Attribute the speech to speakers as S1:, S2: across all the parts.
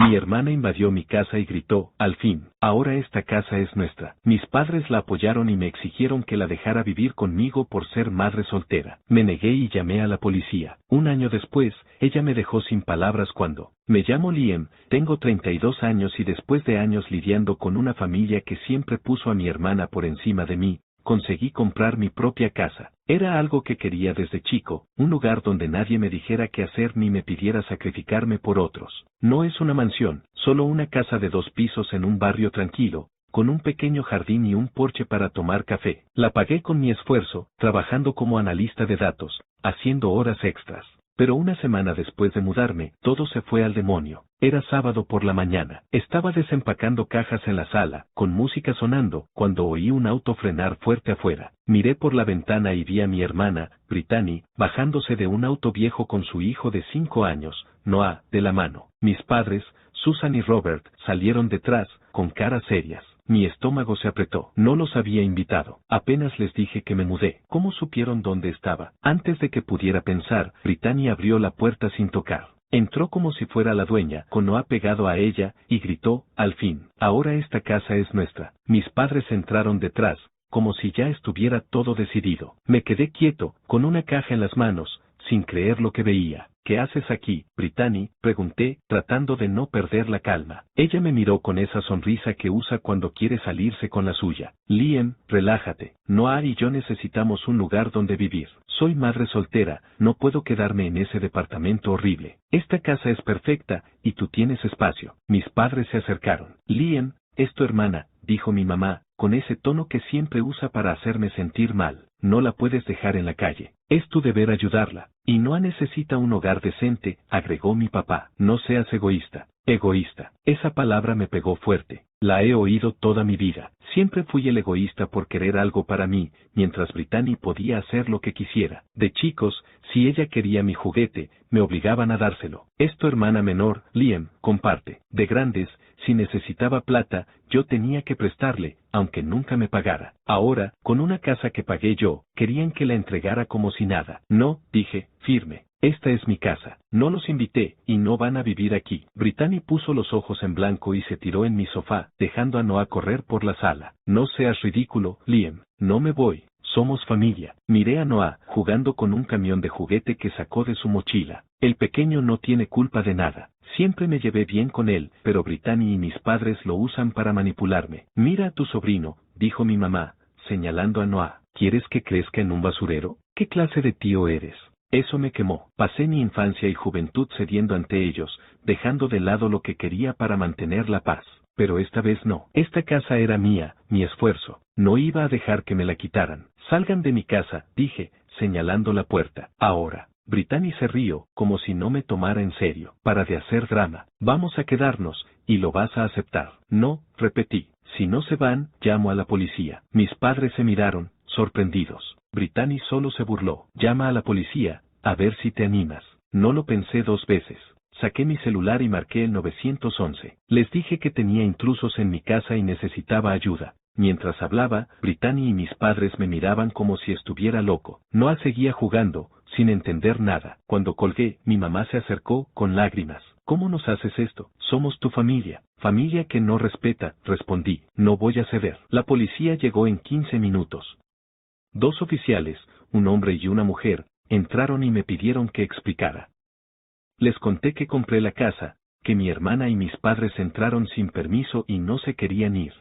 S1: Mi hermana invadió mi casa y gritó, al fin, ahora esta casa es nuestra. Mis padres la apoyaron y me exigieron que la dejara vivir conmigo por ser madre soltera. Me negué y llamé a la policía. Un año después, ella me dejó sin palabras cuando, me llamo Liam, tengo 32 años y después de años lidiando con una familia que siempre puso a mi hermana por encima de mí, conseguí comprar mi propia casa. Era algo que quería desde chico, un lugar donde nadie me dijera qué hacer ni me pidiera sacrificarme por otros. No es una mansión, solo una casa de 2 pisos en un barrio tranquilo, con un pequeño jardín y un porche para tomar café. La pagué con mi esfuerzo, trabajando como analista de datos, haciendo horas extras. Pero una semana después de mudarme, todo se fue al demonio. Era sábado por la mañana. Estaba desempacando cajas en la sala, con música sonando, cuando oí un auto frenar fuerte afuera. Miré por la ventana y vi a mi hermana, Brittany, bajándose de un auto viejo con su hijo de 5 años, Noah, de la mano. Mis padres, Susan y Robert, salieron detrás, con caras serias. Mi estómago se apretó. No los había invitado. Apenas les dije que me mudé. ¿Cómo supieron dónde estaba? Antes de que pudiera pensar, Brittany abrió la puerta sin tocar. Entró como si fuera la dueña, con Noah pegado a ella, y gritó, al fin, ahora esta casa es nuestra. Mis padres entraron detrás, como si ya estuviera todo decidido. Me quedé quieto, con una caja en las manos, sin creer lo que veía. ¿Qué haces aquí, Brittany?, pregunté, tratando de no perder la calma. Ella me miró con esa sonrisa que usa cuando quiere salirse con la suya. Liam, relájate. Noah y yo necesitamos un lugar donde vivir. Soy madre soltera, no puedo quedarme en ese departamento horrible. Esta casa es perfecta, y tú tienes espacio. Mis padres se acercaron. Liam, es tu hermana, dijo mi mamá, con ese tono que siempre usa para hacerme sentir mal. No la puedes dejar en la calle. Es tu deber ayudarla. Y Noah necesita un hogar decente, agregó mi papá. No seas egoísta. Egoísta. Esa palabra me pegó fuerte. La he oído toda mi vida. Siempre fui el egoísta por querer algo para mí, mientras Brittany podía hacer lo que quisiera. De chicos, si ella quería mi juguete, me obligaban a dárselo. Es tu hermana menor, Liam, comparte. De grandes, si necesitaba plata, yo tenía que prestarle, aunque nunca me pagara. Ahora, con una casa que pagué yo, querían que la entregara como si nada. No, dije, firme. Esta es mi casa. No los invité, y no van a vivir aquí. Brittany puso los ojos en blanco y se tiró en mi sofá, dejando a Noah correr por la sala. No seas ridículo, Liam. No me voy. Somos familia. Miré a Noah, jugando con un camión de juguete que sacó de su mochila. El pequeño no tiene culpa de nada. Siempre me llevé bien con él, pero Brittany y mis padres lo usan para manipularme. Mira a tu sobrino, dijo mi mamá, señalando a Noah. ¿Quieres que crezca en un basurero? ¿Qué clase de tío eres? Eso me quemó. Pasé mi infancia y juventud cediendo ante ellos, dejando de lado lo que quería para mantener la paz. Pero esta vez no. Esta casa era mía, mi esfuerzo. No iba a dejar que me la quitaran. Salgan de mi casa, dije, señalando la puerta. Ahora. Brittany se rió, como si no me tomara en serio. Para de hacer drama. Vamos a quedarnos, y lo vas a aceptar. No, repetí. Si no se van, llamo a la policía. Mis padres se miraron, sorprendidos. Brittany solo se burló. Llama a la policía, a ver si te animas. No lo pensé 2 veces. Saqué mi celular y marqué el 911. Les dije que tenía intrusos en mi casa y necesitaba ayuda. Mientras hablaba, Brittany y mis padres me miraban como si estuviera loco. Noah seguía jugando, sin entender nada. Cuando colgué, mi mamá se acercó, con lágrimas. ¿Cómo nos haces esto? Somos tu familia. Familia que no respeta, respondí. No voy a ceder. La policía llegó en 15 minutos. 2 oficiales, un hombre y una mujer, entraron y me pidieron que explicara. Les conté que compré la casa, que mi hermana y mis padres entraron sin permiso y no se querían ir.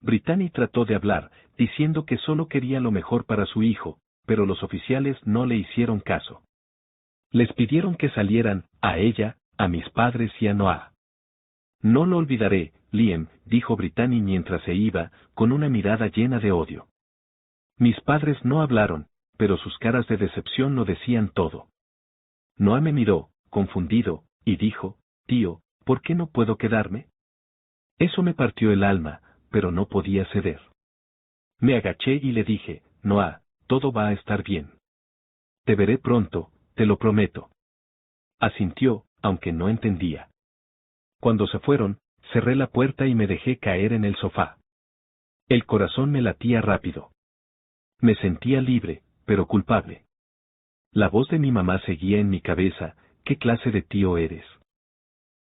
S1: Brittany trató de hablar, diciendo que solo quería lo mejor para su hijo, pero los oficiales no le hicieron caso. Les pidieron que salieran, a ella, a mis padres y a Noah. No lo olvidaré, Liam, dijo Brittany mientras se iba, con una mirada llena de odio. Mis padres no hablaron, pero sus caras de decepción lo decían todo. Noah me miró, confundido, y dijo, tío, ¿por qué no puedo quedarme? Eso me partió el alma, pero no podía ceder. Me agaché y le dije, Noah, todo va a estar bien. Te veré pronto, te lo prometo. Asintió, aunque no entendía. Cuando se fueron, cerré la puerta y me dejé caer en el sofá. El corazón me latía rápido. Me sentía libre, pero culpable. La voz de mi mamá seguía en mi cabeza, ¿qué clase de tío eres?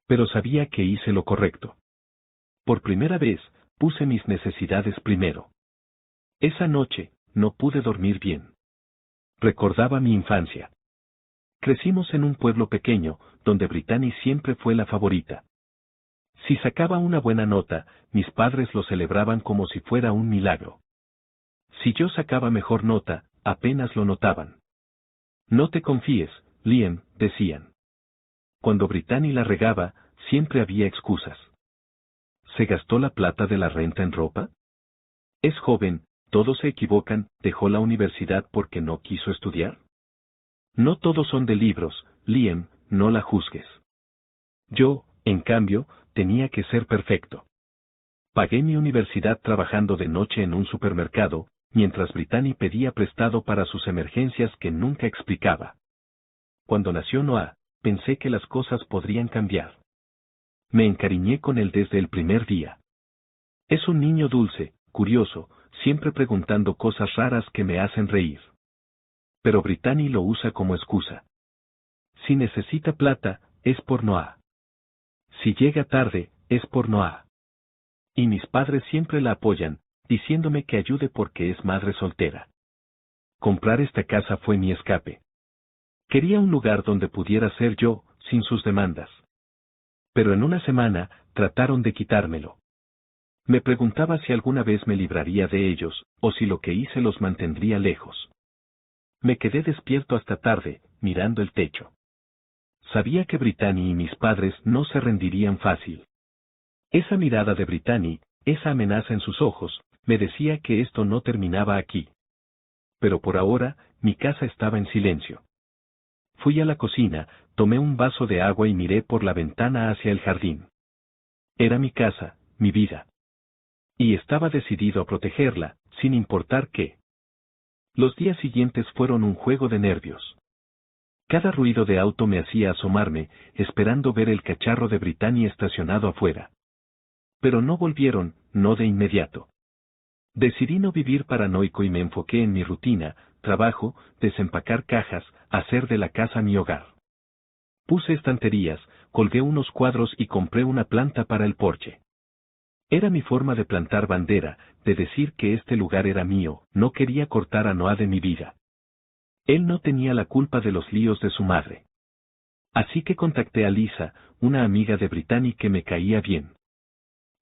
S1: Pero sabía que hice lo correcto. Por primera vez, puse mis necesidades primero. Esa noche, no pude dormir bien. Recordaba mi infancia. Crecimos en un pueblo pequeño, donde Brittany siempre fue la favorita. Si sacaba una buena nota, mis padres lo celebraban como si fuera un milagro. Si yo sacaba mejor nota, apenas lo notaban. No te confíes, Liam, decían. Cuando Brittany la regaba, siempre había excusas. ¿Se gastó la plata de la renta en ropa? Es joven, todos se equivocan, dejó la universidad porque no quiso estudiar. No todos son de libros, Liam, no la juzgues. Yo, en cambio, tenía que ser perfecto. Pagué mi universidad trabajando de noche en un supermercado, mientras Brittany pedía prestado para sus emergencias que nunca explicaba. Cuando nació Noah, pensé que las cosas podrían cambiar. Me encariñé con él desde el primer día. Es un niño dulce, curioso, siempre preguntando cosas raras que me hacen reír. Pero Brittany lo usa como excusa. Si necesita plata, es por Noah. Si llega tarde, es por Noah. Y mis padres siempre la apoyan, diciéndome que ayude porque es madre soltera. Comprar esta casa fue mi escape. Quería un lugar donde pudiera ser yo, sin sus demandas. Pero en una semana, trataron de quitármelo. Me preguntaba si alguna vez me libraría de ellos, o si lo que hice los mantendría lejos. Me quedé despierto hasta tarde, mirando el techo. Sabía que Brittany y mis padres no se rendirían fácil. Esa mirada de Brittany, esa amenaza en sus ojos, me decía que esto no terminaba aquí. Pero por ahora, mi casa estaba en silencio. Fui a la cocina, tomé un vaso de agua y miré por la ventana hacia el jardín. Era mi casa, mi vida. Y estaba decidido a protegerla, sin importar qué. Los días siguientes fueron un juego de nervios. Cada ruido de auto me hacía asomarme, esperando ver el cacharro de Brittany estacionado afuera. Pero no volvieron, no de inmediato. Decidí no vivir paranoico y me enfoqué en mi rutina, trabajo, desempacar cajas, hacer de la casa mi hogar. Puse estanterías, colgué unos cuadros y compré una planta para el porche. Era mi forma de plantar bandera, de decir que este lugar era mío, no quería cortar a Noah de mi vida. Él no tenía la culpa de los líos de su madre. Así que contacté a Lisa, una amiga de Brittany que me caía bien.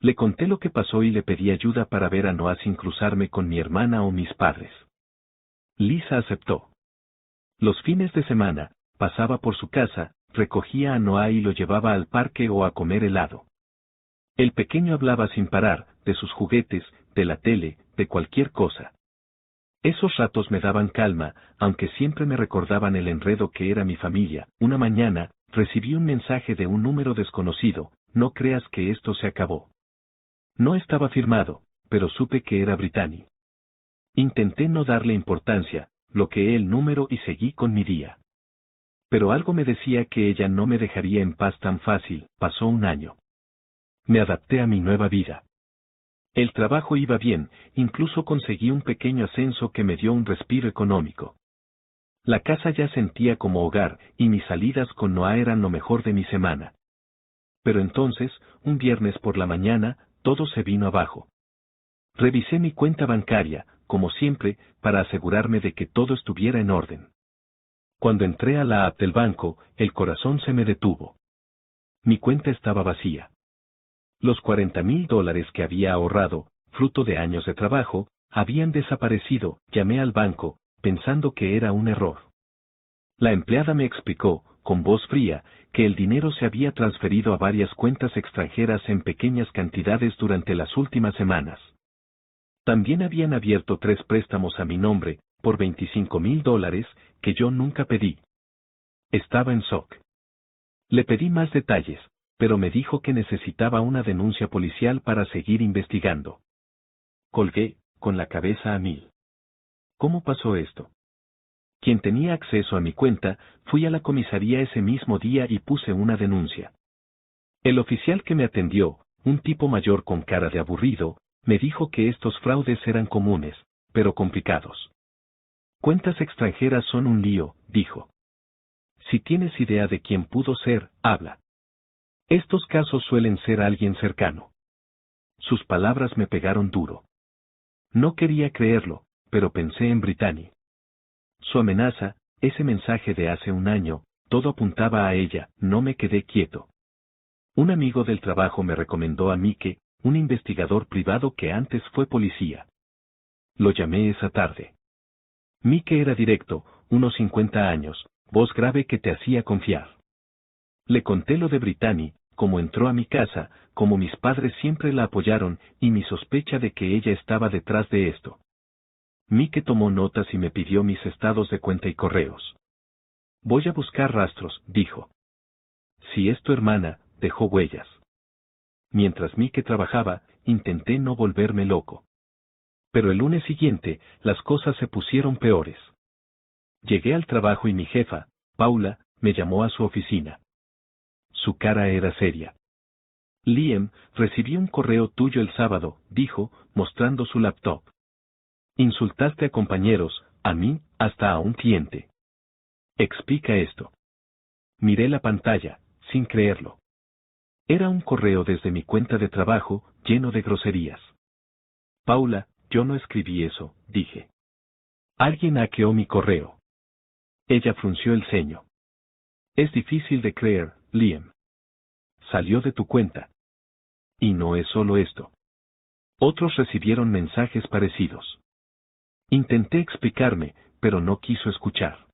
S1: Le conté lo que pasó y le pedí ayuda para ver a Noah sin cruzarme con mi hermana o mis padres. Lisa aceptó. Los fines de semana, pasaba por su casa, recogía a Noah y lo llevaba al parque o a comer helado. El pequeño hablaba sin parar, de sus juguetes, de la tele, de cualquier cosa. Esos ratos me daban calma, aunque siempre me recordaban el enredo que era mi familia. Una mañana, recibí un mensaje de un número desconocido, no creas que esto se acabó. No estaba firmado, pero supe que era Brittany. Intenté no darle importancia, bloqueé el número y seguí con mi día. Pero algo me decía que ella no me dejaría en paz tan fácil. Pasó un año. Me adapté a mi nueva vida. El trabajo iba bien, incluso conseguí un pequeño ascenso que me dio un respiro económico. La casa ya sentía como hogar, y mis salidas con Noah eran lo mejor de mi semana. Pero entonces, un viernes por la mañana, todo se vino abajo. Revisé mi cuenta bancaria, como siempre, para asegurarme de que todo estuviera en orden. Cuando entré a la app del banco, el corazón se me detuvo. Mi cuenta estaba vacía. Los $40,000 que había ahorrado, fruto de años de trabajo, habían desaparecido. Llamé al banco, pensando que era un error. La empleada me explicó, con voz fría, que el dinero se había transferido a varias cuentas extranjeras en pequeñas cantidades durante las últimas semanas. También habían abierto 3 préstamos a mi nombre, por $25,000, que yo nunca pedí. Estaba en shock. Le pedí más detalles, pero me dijo que necesitaba una denuncia policial para seguir investigando. Colgué, con la cabeza a mil. ¿Cómo pasó esto? Quien tenía acceso a mi cuenta, fui a la comisaría ese mismo día y puse una denuncia. El oficial que me atendió, un tipo mayor con cara de aburrido, me dijo que estos fraudes eran comunes, pero complicados. Cuentas extranjeras son un lío, dijo. Si tienes idea de quién pudo ser, habla. Estos casos suelen ser alguien cercano. Sus palabras me pegaron duro. No quería creerlo, pero pensé en Brittany. Su amenaza, ese mensaje de hace un año, todo apuntaba a ella. No me quedé quieto. Un amigo del trabajo me recomendó a Mike, un investigador privado que antes fue policía. Lo llamé esa tarde. Mike era directo, unos 50 años, voz grave que te hacía confiar. Le conté lo de Brittany, cómo entró a mi casa, cómo mis padres siempre la apoyaron, y mi sospecha de que ella estaba detrás de esto. Mike tomó notas y me pidió mis estados de cuenta y correos. Voy a buscar rastros, dijo. Si es tu hermana, dejó huellas. Mientras Mike trabajaba, intenté no volverme loco. Pero el lunes siguiente, las cosas se pusieron peores. Llegué al trabajo y mi jefa, Paula, me llamó a su oficina. Su cara era seria. Liam, recibí un correo tuyo el sábado, dijo, mostrando su laptop. Insultaste a compañeros, a mí, hasta a un cliente. Explica esto. Miré la pantalla, sin creerlo. Era un correo desde mi cuenta de trabajo, lleno de groserías. Paula, yo no escribí eso, dije. Alguien hackeó mi correo. Ella frunció el ceño. Es difícil de creer, Liam. Salió de tu cuenta. Y no es solo esto. Otros recibieron mensajes parecidos. Intenté explicarme, pero no quiso escuchar.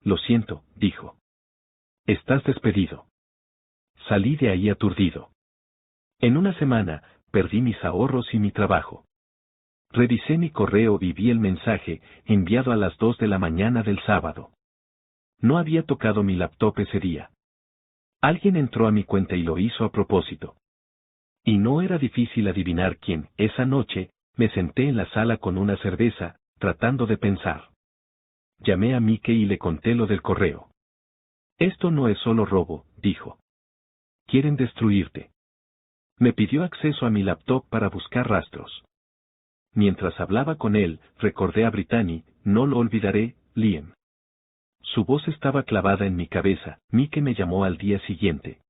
S1: Lo siento, dijo. Estás despedido. Salí de ahí aturdido. En una semana, perdí mis ahorros y mi trabajo. Revisé mi correo y vi el mensaje, enviado a las 2 de la mañana del sábado. No había tocado mi laptop ese día. Alguien entró a mi cuenta y lo hizo a propósito. Y no era difícil adivinar quién. Esa noche, me senté en la sala con una cerveza, tratando de pensar. Llamé a Mike y le conté lo del correo. Esto no es solo robo, dijo. Quieren destruirte. Me pidió acceso a mi laptop para buscar rastros. Mientras hablaba con él, recordé a Brittany, no lo olvidaré, Liam. Su voz estaba clavada en mi cabeza. Mike me llamó al día siguiente.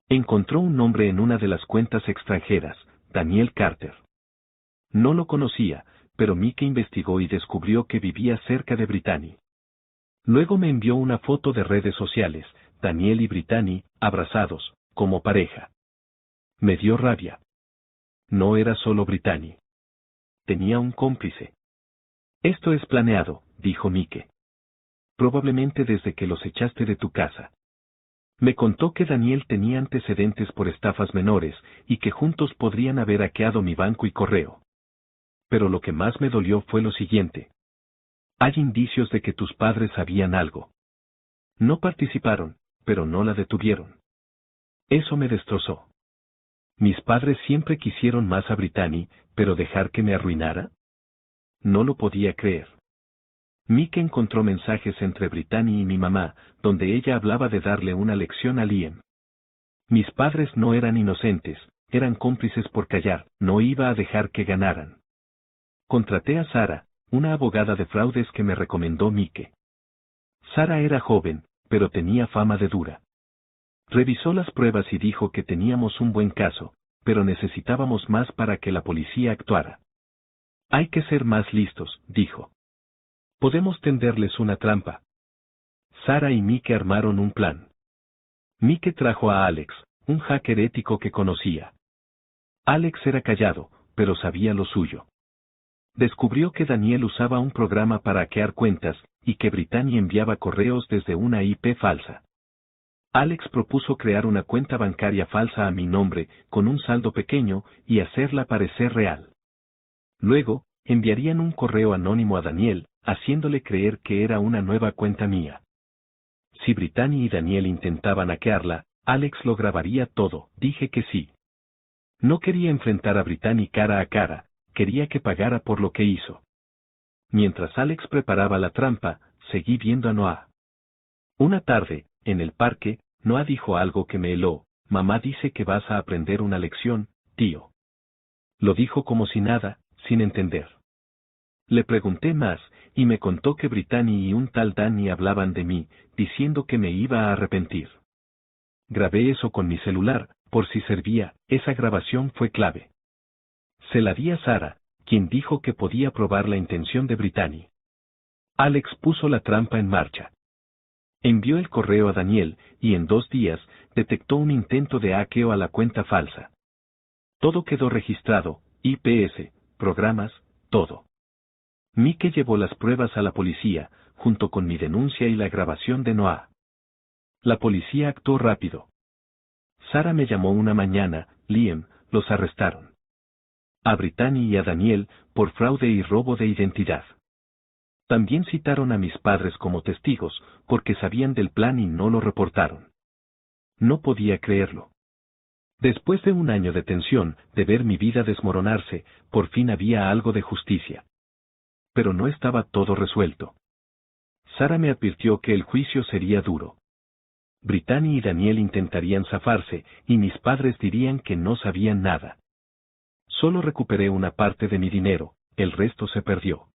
S1: Encontró un nombre en una de las cuentas extranjeras, Daniel Carter. No lo conocía, pero Mike investigó y descubrió que vivía cerca de Brittany. Luego me envió una foto de redes sociales, Daniel y Brittany, abrazados, como pareja. Me dio rabia. No era solo Brittany. Tenía un cómplice. Esto es planeado, dijo Mike. Probablemente desde que los echaste de tu casa. Me contó que Daniel tenía antecedentes por estafas menores, y que juntos podrían haber hackeado mi banco y correo. Pero lo que más me dolió fue lo siguiente. Hay indicios de que tus padres sabían algo. No participaron, pero no la detuvieron. Eso me destrozó. Mis padres siempre quisieron más a Brittany, pero dejar que me arruinara. No lo podía creer. Mike encontró mensajes entre Brittany y mi mamá, donde ella hablaba de darle una lección a Liam. Mis padres no eran inocentes, eran cómplices por callar, no iba a dejar que ganaran. Contraté a Sara, una abogada de fraudes que me recomendó Mike. Sara era joven, pero tenía fama de dura. Revisó las pruebas y dijo que teníamos un buen caso, pero necesitábamos más para que la policía actuara. Hay que ser más listos, dijo. Podemos tenderles una trampa. Sara y Mike armaron un plan. Mike trajo a Alex, un hacker ético que conocía. Alex era callado, pero sabía lo suyo. Descubrió que Daniel usaba un programa para hackear cuentas, y que Brittany enviaba correos desde una IP falsa. Alex propuso crear una cuenta bancaria falsa a mi nombre, con un saldo pequeño, y hacerla parecer real. Luego, enviarían un correo anónimo a Daniel, haciéndole creer que era una nueva cuenta mía. Si Brittany y Daniel intentaban hackearla, Alex lo grabaría todo. Dije que sí. No quería enfrentar a Brittany cara a cara, quería que pagara por lo que hizo. Mientras Alex preparaba la trampa, seguí viendo a Noah. Una tarde, en el parque, Noah dijo algo que me heló. Mamá dice que vas a aprender una lección, tío. Lo dijo como si nada, sin entender. Le pregunté más, y me contó que Brittany y un tal Danny hablaban de mí, diciendo que me iba a arrepentir. Grabé eso con mi celular, por si servía, esa grabación fue clave. Se la di a Sara, quien dijo que podía probar la intención de Brittany. Alex puso la trampa en marcha. Envió el correo a Daniel, y en 2 días, detectó un intento de hackeo a la cuenta falsa. Todo quedó registrado, IPS, programas, todo. Mike llevó las pruebas a la policía, junto con mi denuncia y la grabación de Noah. La policía actuó rápido. Sara me llamó una mañana, Liam, los arrestaron. A Brittany y a Daniel, por fraude y robo de identidad. También citaron a mis padres como testigos, porque sabían del plan y no lo reportaron. No podía creerlo. Después de 1 año de tensión, de ver mi vida desmoronarse, por fin había algo de justicia. Pero no estaba todo resuelto. Sara me advirtió que el juicio sería duro. Brittany y Daniel intentarían zafarse, y mis padres dirían que no sabían nada. Solo recuperé una parte de mi dinero, el resto se perdió.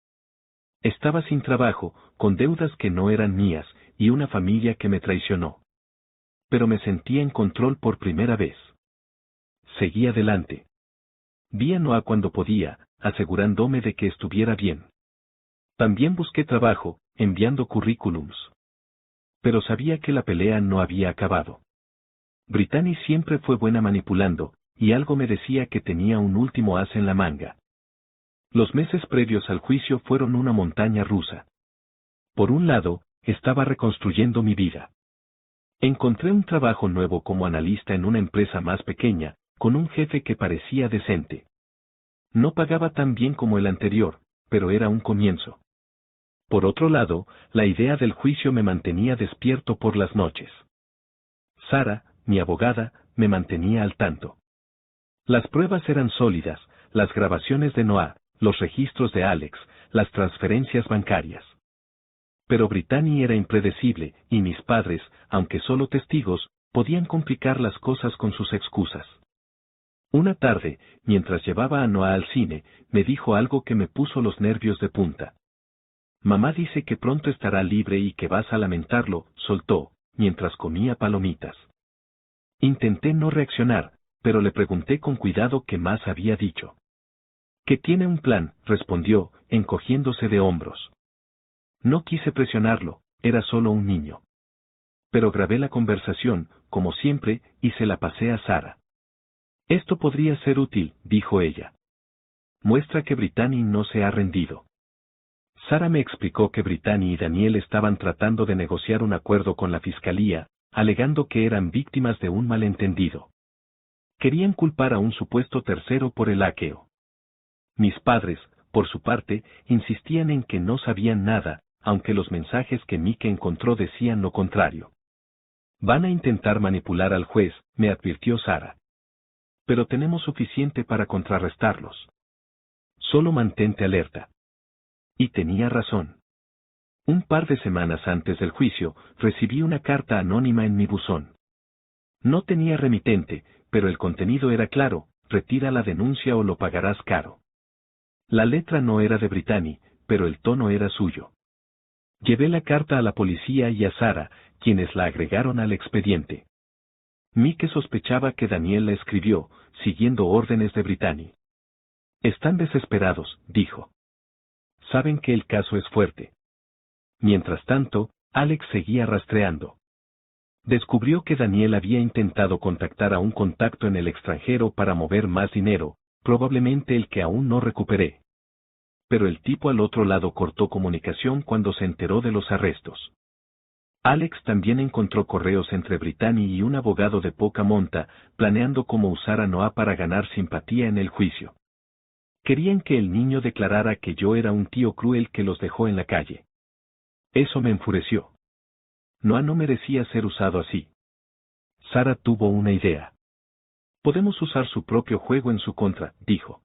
S1: Estaba sin trabajo, con deudas que no eran mías, y una familia que me traicionó. Pero me sentía en control por primera vez. Seguí adelante. Vi a Noah cuando podía, asegurándome de que estuviera bien. También busqué trabajo, enviando currículums. Pero sabía que la pelea no había acabado. Brittany siempre fue buena manipulando, y algo me decía que tenía un último as en la manga. Los meses previos al juicio fueron una montaña rusa. Por un lado, estaba reconstruyendo mi vida. Encontré un trabajo nuevo como analista en una empresa más pequeña, con un jefe que parecía decente. No pagaba tan bien como el anterior, pero era un comienzo. Por otro lado, la idea del juicio me mantenía despierto por las noches. Sara, mi abogada, me mantenía al tanto. Las pruebas eran sólidas, las grabaciones de Noah, los registros de Alex, las transferencias bancarias. Pero Brittany era impredecible, y mis padres, aunque solo testigos, podían complicar las cosas con sus excusas. Una tarde, mientras llevaba a Noah al cine, me dijo algo que me puso los nervios de punta. Mamá dice que pronto estará libre y que vas a lamentarlo, soltó, mientras comía palomitas. Intenté no reaccionar, pero le pregunté con cuidado qué más había dicho. Que tiene un plan, respondió, encogiéndose de hombros. No quise presionarlo, era solo un niño. Pero grabé la conversación, como siempre, y se la pasé a Sara. Esto podría ser útil, dijo ella. Muestra que Brittany no se ha rendido. Sara me explicó que Brittany y Daniel estaban tratando de negociar un acuerdo con la fiscalía, alegando que eran víctimas de un malentendido. Querían culpar a un supuesto tercero por el hackeo. Mis padres, por su parte, insistían en que no sabían nada, aunque los mensajes que Mike encontró decían lo contrario. Van a intentar manipular al juez, me advirtió Sara. Pero tenemos suficiente para contrarrestarlos. Solo mantente alerta. Y tenía razón. Un par de semanas antes del juicio, recibí una carta anónima en mi buzón. No tenía remitente, pero el contenido era claro: retira la denuncia o lo pagarás caro. La letra no era de Brittany, pero el tono era suyo. Llevé la carta a la policía y a Sara, quienes la agregaron al expediente. Mike sospechaba que Daniel la escribió, siguiendo órdenes de Brittany. Están desesperados, dijo. Saben que el caso es fuerte. Mientras tanto, Alex seguía rastreando. Descubrió que Daniel había intentado contactar a un contacto en el extranjero para mover más dinero, probablemente el que aún no recuperé. Pero el tipo al otro lado cortó comunicación cuando se enteró de los arrestos. Alex también encontró correos entre Brittany y un abogado de poca monta, planeando cómo usar a Noah para ganar simpatía en el juicio. Querían que el niño declarara que yo era un tío cruel que los dejó en la calle. Eso me enfureció. Noah no merecía ser usado así. Sara tuvo una idea. Podemos usar su propio juego en su contra, dijo.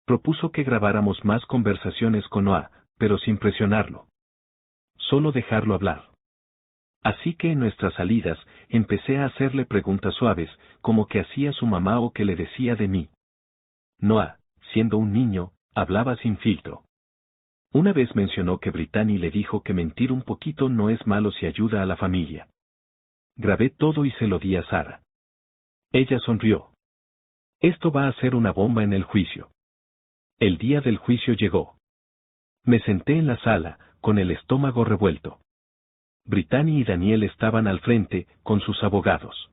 S1: Propuso que grabáramos más conversaciones con Noah, pero sin presionarlo. Solo dejarlo hablar. Así que en nuestras salidas, empecé a hacerle preguntas suaves, como que hacía su mamá o que le decía de mí. Noah, siendo un niño, hablaba sin filtro. Una vez mencionó que Brittany le dijo que mentir un poquito no es malo si ayuda a la familia. Grabé todo y se lo di a Sara. Ella sonrió. Esto va a ser una bomba en el juicio. El día del juicio llegó. Me senté en la sala, con el estómago revuelto. Brittany y Daniel estaban al frente, con sus abogados.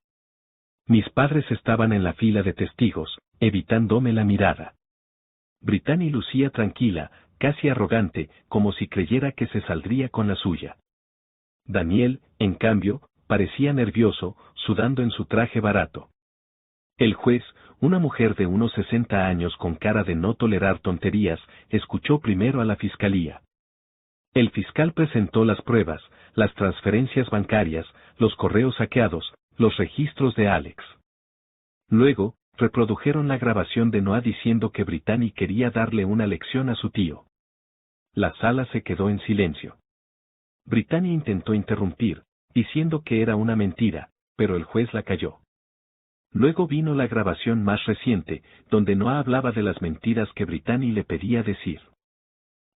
S1: Mis padres estaban en la fila de testigos, evitándome la mirada. Brittany lucía tranquila, casi arrogante, como si creyera que se saldría con la suya. Daniel, en cambio, parecía nervioso, sudando en su traje barato. El juez, una mujer de unos 60 años con cara de no tolerar tonterías, escuchó primero a la fiscalía. El fiscal presentó las pruebas, las transferencias bancarias, los correos hackeados, los registros de Alex. Luego, reprodujeron la grabación de Noah diciendo que Brittany quería darle una lección a su tío. La sala se quedó en silencio. Brittany intentó interrumpir, diciendo que era una mentira, pero el juez la calló. Luego vino la grabación más reciente, donde Noah hablaba de las mentiras que Brittany le pedía decir.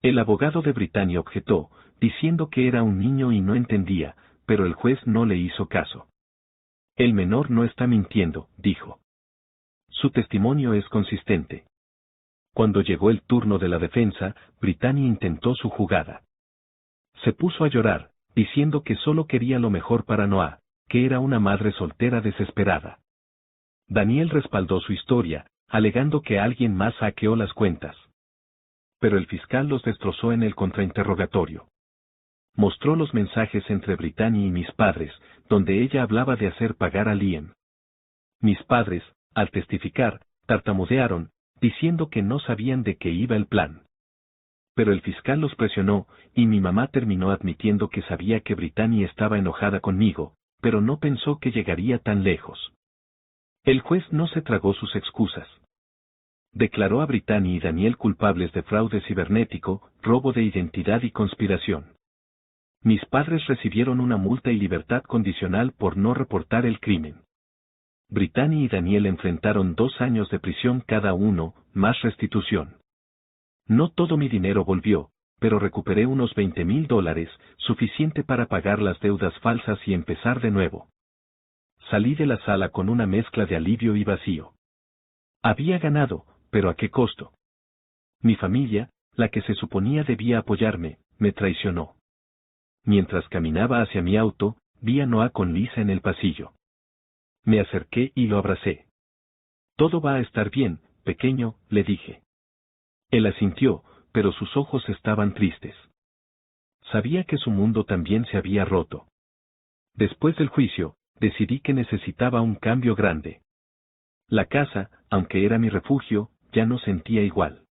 S1: El abogado de Brittany objetó, diciendo que era un niño y no entendía, pero el juez no le hizo caso. El menor no está mintiendo, dijo. Su testimonio es consistente. Cuando llegó el turno de la defensa, Brittany intentó su jugada. Se puso a llorar, diciendo que solo quería lo mejor para Noah, que era una madre soltera desesperada. Daniel respaldó su historia, alegando que alguien más hackeó las cuentas. Pero el fiscal los destrozó en el contrainterrogatorio. Mostró los mensajes entre Brittany y mis padres, donde ella hablaba de hacer pagar a Liam. Mis padres, al testificar, tartamudearon, diciendo que no sabían de qué iba el plan. Pero el fiscal los presionó, y mi mamá terminó admitiendo que sabía que Brittany estaba enojada conmigo, pero no pensó que llegaría tan lejos. El juez no se tragó sus excusas. Declaró a Brittany y Daniel culpables de fraude cibernético, robo de identidad y conspiración. Mis padres recibieron una multa y libertad condicional por no reportar el crimen. Brittany y Daniel enfrentaron 2 años de prisión cada uno, más restitución. No todo mi dinero volvió, pero recuperé unos $20,000, suficiente para pagar las deudas falsas y empezar de nuevo. Salí de la sala con una mezcla de alivio y vacío. Había ganado, pero ¿a qué costo? Mi familia, la que se suponía debía apoyarme, me traicionó. Mientras caminaba hacia mi auto, vi a Noah con Lisa en el pasillo. Me acerqué y lo abracé. Todo va a estar bien, pequeño, le dije. Él asintió, pero sus ojos estaban tristes. Sabía que su mundo también se había roto. Después del juicio, decidí que necesitaba un cambio grande. La casa, aunque era mi refugio, ya no sentía igual.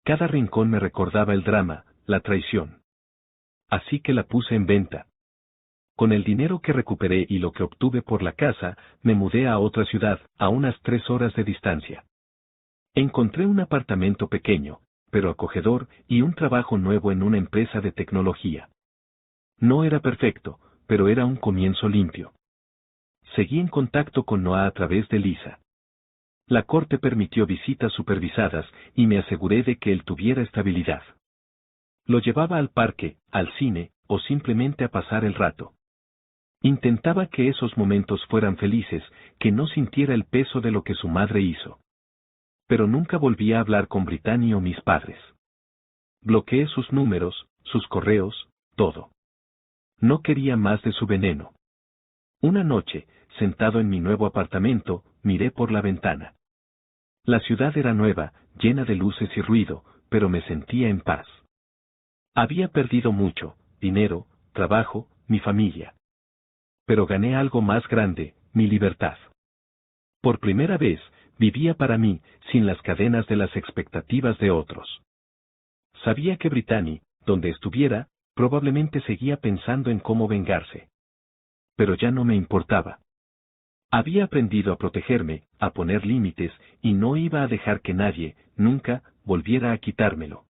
S1: Cada rincón me recordaba el drama, la traición. Así que la puse en venta. Con el dinero que recuperé y lo que obtuve por la casa, me mudé a otra ciudad, a unas 3 horas de distancia. Encontré un apartamento pequeño, pero acogedor, y un trabajo nuevo en una empresa de tecnología. No era perfecto, pero era un comienzo limpio. Seguí en contacto con Noah a través de Lisa. La corte permitió visitas supervisadas, y me aseguré de que él tuviera estabilidad. Lo llevaba al parque, al cine, o simplemente a pasar el rato. Intentaba que esos momentos fueran felices, que no sintiera el peso de lo que su madre hizo. Pero nunca volví a hablar con Brittany o mis padres. Bloqueé sus números, sus correos, todo. No quería más de su veneno. Una noche, sentado en mi nuevo apartamento, miré por la ventana. La ciudad era nueva, llena de luces y ruido, pero me sentía en paz. Había perdido mucho, dinero, trabajo, mi familia. Pero gané algo más grande, mi libertad. Por primera vez, vivía para mí, sin las cadenas de las expectativas de otros. Sabía que Brittany, donde estuviera, probablemente seguía pensando en cómo vengarse. Pero ya no me importaba. Había aprendido a protegerme, a poner límites, y no iba a dejar que nadie, nunca, volviera a quitármelo.